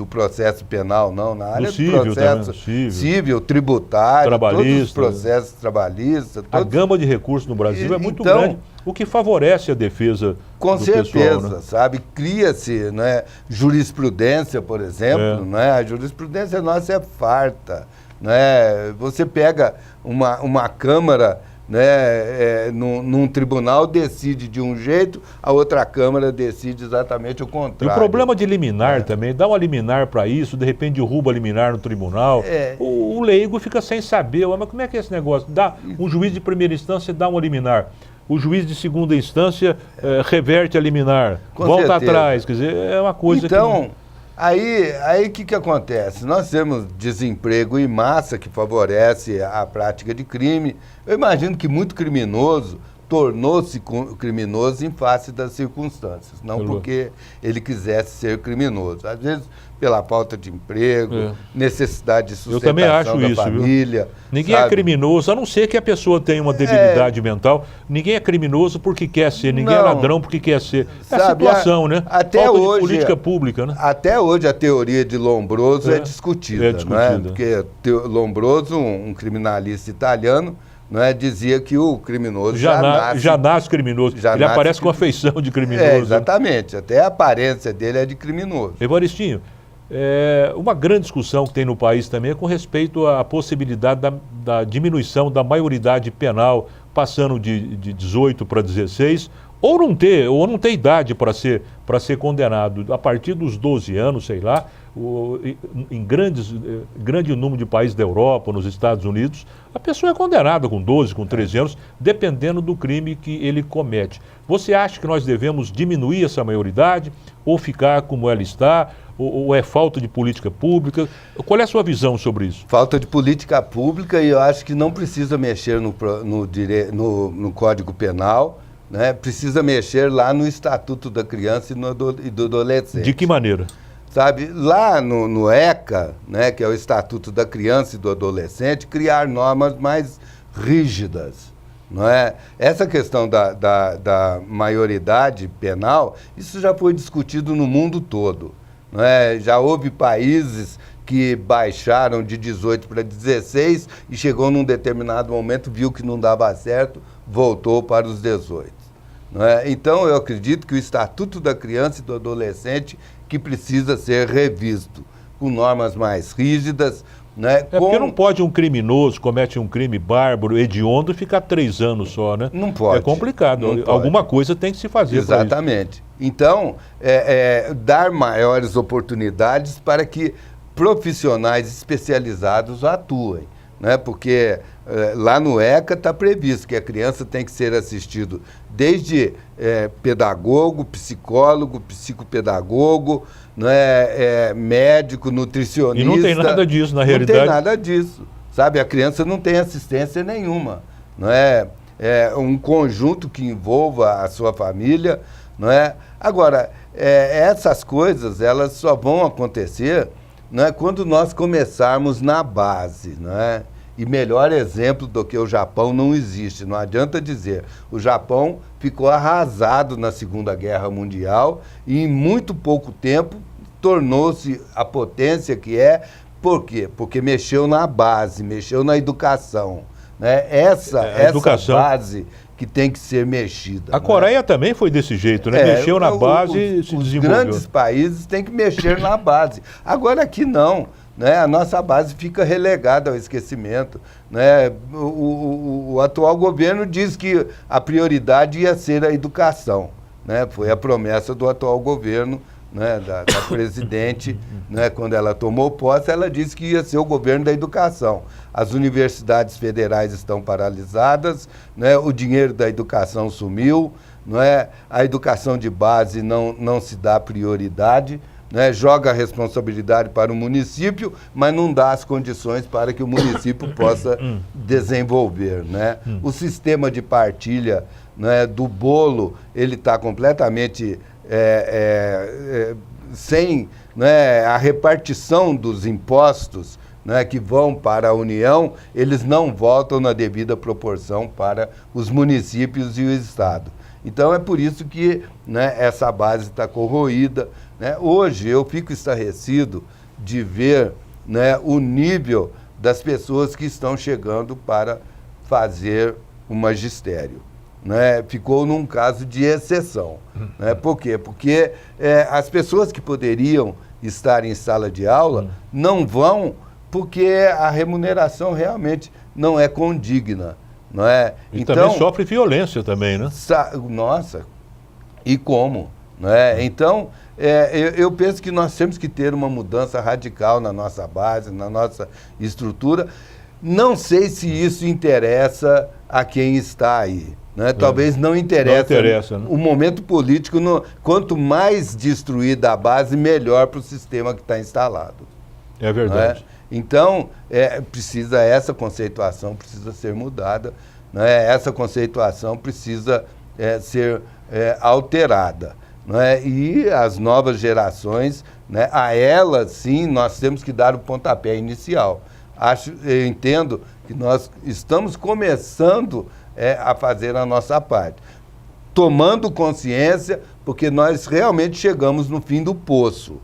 processo penal, não. Na área do processo civil, tributário, trabalhista, todos os processos trabalhistas. A gama de recursos no Brasil é muito grande, o que favorece a defesa com do certeza, pessoal, né? sabe? Cria-se, né, jurisprudência, por exemplo, né? A jurisprudência nossa é farta, né? Você pega uma Câmara, né, num tribunal decide de um jeito, a outra Câmara decide exatamente o contrário. E o problema de liminar também, dá uma liminar para isso, de repente derruba a liminar no tribunal, o leigo fica sem saber, mas como é que é esse negócio? Dá, um juiz de primeira instância dá uma liminar, o juiz de segunda instância reverte a liminar, Com volta certeza. atrás, quer dizer, é uma coisa então, Aí que acontece? Nós temos desemprego em massa que favorece a prática de crime. Eu imagino que muito criminoso tornou-se criminoso em face das circunstâncias, não porque ele quisesse ser criminoso. Às vezes pela falta de emprego, necessidade de sustentação eu também acho da isso, família. Ninguém é criminoso, a não ser que a pessoa tenha uma debilidade mental. Ninguém é criminoso porque quer ser, ninguém é ladrão porque quer ser. É a situação, né? Até falta hoje, de política pública, né? Até hoje a teoria de Lombroso é discutida, não é? Porque Lombroso, um criminalista italiano, não é, dizia que o criminoso já nasce criminoso. Ele aparece com a feição de criminoso. Exatamente. Até a aparência dele é de criminoso. Evaristinho, uma grande discussão que tem no país também é com respeito à possibilidade da diminuição da maioridade penal, passando de 18 para 16, ou não ter idade para ser condenado. A partir dos 12 anos, sei lá, em grande número de países da Europa, nos Estados Unidos, a pessoa é condenada com 12, com 13 anos, dependendo do crime que ele comete. Você acha que nós devemos diminuir essa maioridade, ou ficar como ela está, ou é falta de política pública? Qual é a sua visão sobre isso? Falta de política pública, e eu acho que não precisa mexer no Código Penal, né? Precisa mexer lá no Estatuto da Criança e do Adolescente. De que maneira? Sabe, lá no ECA, né, que é o Estatuto da Criança e do Adolescente, criar normas mais rígidas, não é? Essa questão da maioridade penal, isso já foi discutido no mundo todo, não é? Já houve países que baixaram de 18 para 16 e chegou num determinado momento, viu que não dava certo, voltou para os 18. Não é? Então, eu acredito que o Estatuto da Criança e do Adolescente que precisa ser revisto, com normas mais rígidas. Né? Porque não pode um criminoso, comete um crime bárbaro, hediondo, ficar 3 anos só, né? Não pode. É complicado. Alguma coisa tem que se fazer. Exatamente. Então, dar maiores oportunidades para que profissionais especializados atuem. Né? Porque lá no ECA está previsto que a criança tem que ser assistido desde pedagogo, psicólogo, psicopedagogo, médico, nutricionista. E não tem nada disso na realidade. Não tem nada disso. Sabe, a criança não tem assistência nenhuma. Não é um conjunto que envolva a sua família. Não é? Agora, essas coisas elas só vão acontecer, não é, quando nós começarmos na base, não é? E melhor exemplo do que o Japão não existe. Não adianta dizer. O Japão ficou arrasado na Segunda Guerra Mundial e em muito pouco tempo tornou-se a potência que é. Por quê? Porque mexeu na base, mexeu na educação. Né? Essa base que tem que ser mexida. A Coreia também foi desse jeito, né? Mexeu na base e se desenvolveu. Os grandes países têm que mexer na base. Agora aqui não. né, a nossa base fica relegada ao esquecimento, né? O atual governo diz que a prioridade ia ser a educação, né? Foi a promessa do atual governo, né, da presidente, né, quando ela tomou posse, ela disse que ia ser o governo da educação. As universidades federais estão paralisadas, né, o dinheiro da educação sumiu, não é? A educação de base não se dá prioridade, né, joga a responsabilidade para o município, mas não dá as condições para que o município possa desenvolver, né? O sistema de partilha, né, do bolo, ele está completamente sem, né, a repartição dos impostos, né, que vão para a União, eles não voltam na devida proporção para os municípios e o Estado. Então é por isso que, né, essa base está corroída, né? Hoje eu fico estarrecido de ver, né, o nível das pessoas que estão chegando para fazer o magistério. Né, ficou num caso de exceção. Né? Por quê? Porque as pessoas que poderiam estar em sala de aula não vão porque a remuneração realmente não é condigna. Não é? E então, também sofre violência também, né? Nossa, e como? Não é? Então, eu penso que nós temos que ter uma mudança radical na nossa base, na nossa estrutura. Não sei se isso interessa a quem está aí. Né? Talvez não interessa, né? O momento político, quanto mais destruída a base, melhor para o sistema que está instalado. É verdade. Então, essa conceituação precisa ser mudada, né? Essa conceituação precisa ser alterada. Né? E as novas gerações, né, a elas, sim, nós temos que dar o pontapé inicial. Eu entendo que nós estamos começando a fazer a nossa parte, tomando consciência, porque nós realmente chegamos no fim do poço,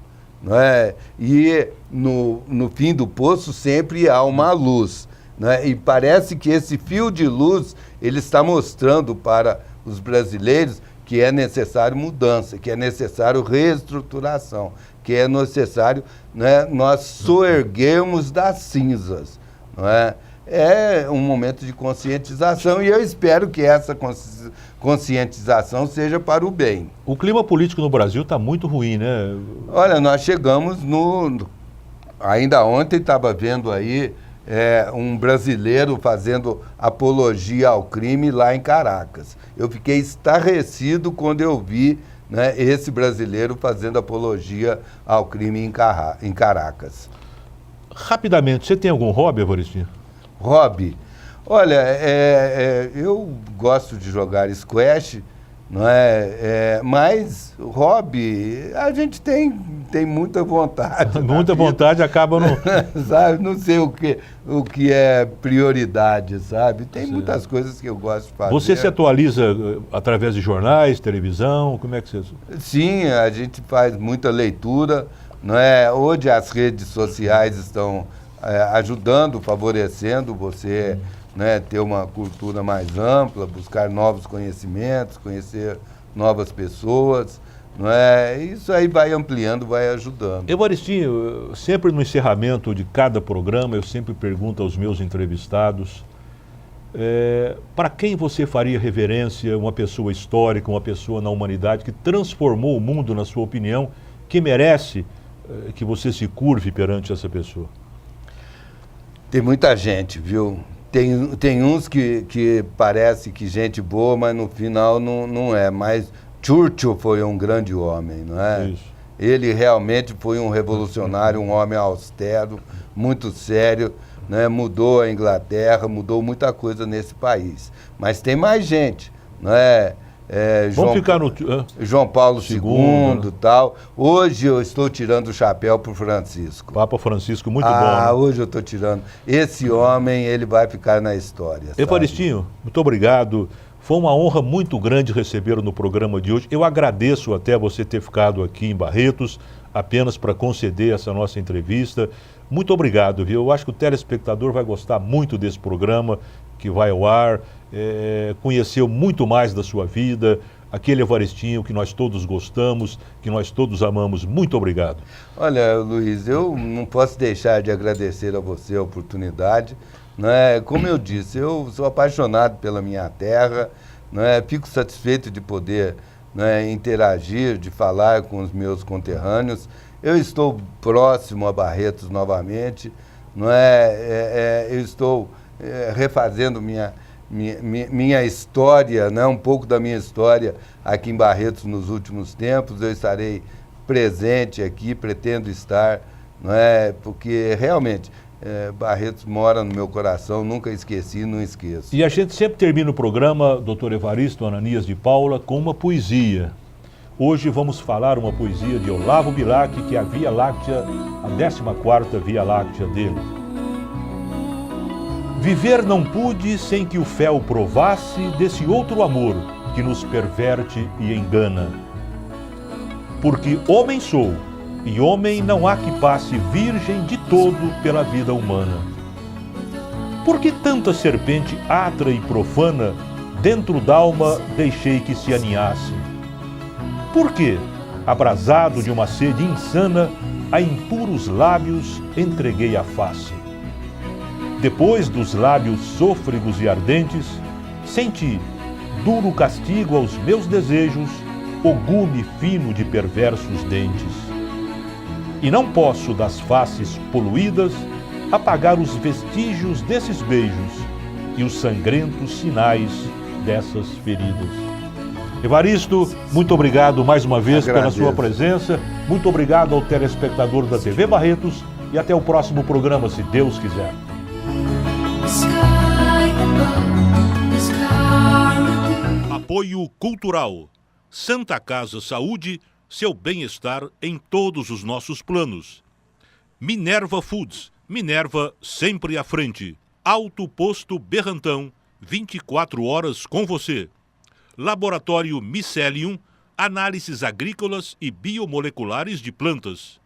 não é? E no fim do poço sempre há uma luz, né? E parece que esse fio de luz ele está mostrando para os brasileiros que é necessário mudança, que é necessário reestruturação, que é necessário, né, nós soerguermos das cinzas, não é? É um momento de conscientização e eu espero que essa conscientização seja para o bem. O clima político no Brasil está muito ruim, né? Olha, nós chegamos ainda ontem estava vendo aí um brasileiro fazendo apologia ao crime lá em Caracas. Eu fiquei estarrecido quando eu vi, né, esse brasileiro fazendo apologia ao crime em Caracas. Rapidamente, você tem algum hobby, Evaristinho? Hobby? Olha, eu gosto de jogar squash, não é? Mas hobby, a gente tem muita vontade. Muita vontade acaba no... Sabe? Não sei o que é prioridade, sabe? Tem muitas coisas que eu gosto de fazer. Você se atualiza através de jornais, televisão, como é que você... Sim, a gente faz muita leitura, não é? Hoje as redes sociais estão ajudando, favorecendo você, né, ter uma cultura mais ampla, buscar novos conhecimentos, conhecer novas pessoas, não é? Isso aí vai ampliando, vai ajudando. Evaristinho, sempre no encerramento de cada programa, eu sempre pergunto aos meus entrevistados, para quem você faria reverência, uma pessoa histórica, uma pessoa na humanidade que transformou o mundo, na sua opinião, que merece que você se curve perante essa pessoa? Tem muita gente, viu? Tem uns que parece que gente boa, mas no final não é. Mas Churchill foi um grande homem, não é? Isso. Ele realmente foi um revolucionário, um homem austero, muito sério, né? Mudou a Inglaterra, mudou muita coisa nesse país. Mas tem mais gente, não é? Vamos ficar no... João Paulo II e tal. Hoje eu estou tirando o chapéu para o Francisco. Papa Francisco, muito bom. Né? Hoje eu estou tirando. Esse homem, ele vai ficar na história. Evaristinho, muito obrigado. Foi uma honra muito grande recebê-lo no programa de hoje. Eu agradeço até você ter ficado aqui em Barretos, apenas para conceder essa nossa entrevista. Muito obrigado, viu? Eu acho que o telespectador vai gostar muito desse programa que vai ao ar, conheceu muito mais da sua vida, aquele Evaristinho que nós todos gostamos, que nós todos amamos. Muito obrigado. Olha, Luiz, eu não posso deixar de agradecer a você a oportunidade. Né? Como eu disse, eu sou apaixonado pela minha terra, né? Fico satisfeito de poder, né, interagir, de falar com os meus conterrâneos. Eu estou próximo a Barretos novamente, não é? Eu estou refazendo minha história, né? Um pouco da minha história aqui em Barretos nos últimos tempos. Eu estarei presente aqui, pretendo estar, não é? Porque realmente Barretos mora no meu coração, nunca esqueci, não esqueço. E a gente sempre termina o programa, Dr. Evaristo Ananias de Paula, com uma poesia. Hoje vamos falar uma poesia de Olavo Bilac, que é a Via Láctea, a 14ª Via Láctea dele. Viver não pude sem que o fel provasse desse outro amor que nos perverte e engana. Porque homem sou, e homem não há que passe virgem de todo pela vida humana. Por que tanta serpente atra e profana dentro d'alma deixei que se aninhasse? Por que, abrasado de uma sede insana, a impuros lábios entreguei a face? Depois dos lábios sôfregos e ardentes, senti duro castigo aos meus desejos, o gume fino de perversos dentes. E não posso das faces poluídas apagar os vestígios desses beijos e os sangrentos sinais dessas feridas. Evaristo, muito obrigado mais uma vez pela sua presença. Muito obrigado ao telespectador da TV Barretos e até o próximo programa, se Deus quiser. Apoio Cultural. Santa Casa Saúde, seu bem-estar em todos os nossos planos. Minerva Foods, Minerva sempre à frente. Alto Posto Berrantão, 24 horas com você. Laboratório Micelium, análises agrícolas e biomoleculares de plantas.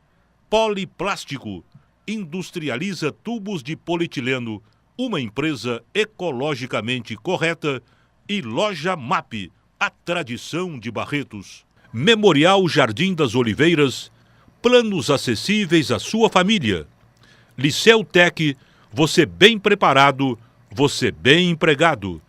Poliplástico, industrializa tubos de polietileno, uma empresa ecologicamente correta. E Loja MAP, a tradição de Barretos. Memorial Jardim das Oliveiras, planos acessíveis à sua família. Liceu Tec, você bem preparado, você bem empregado.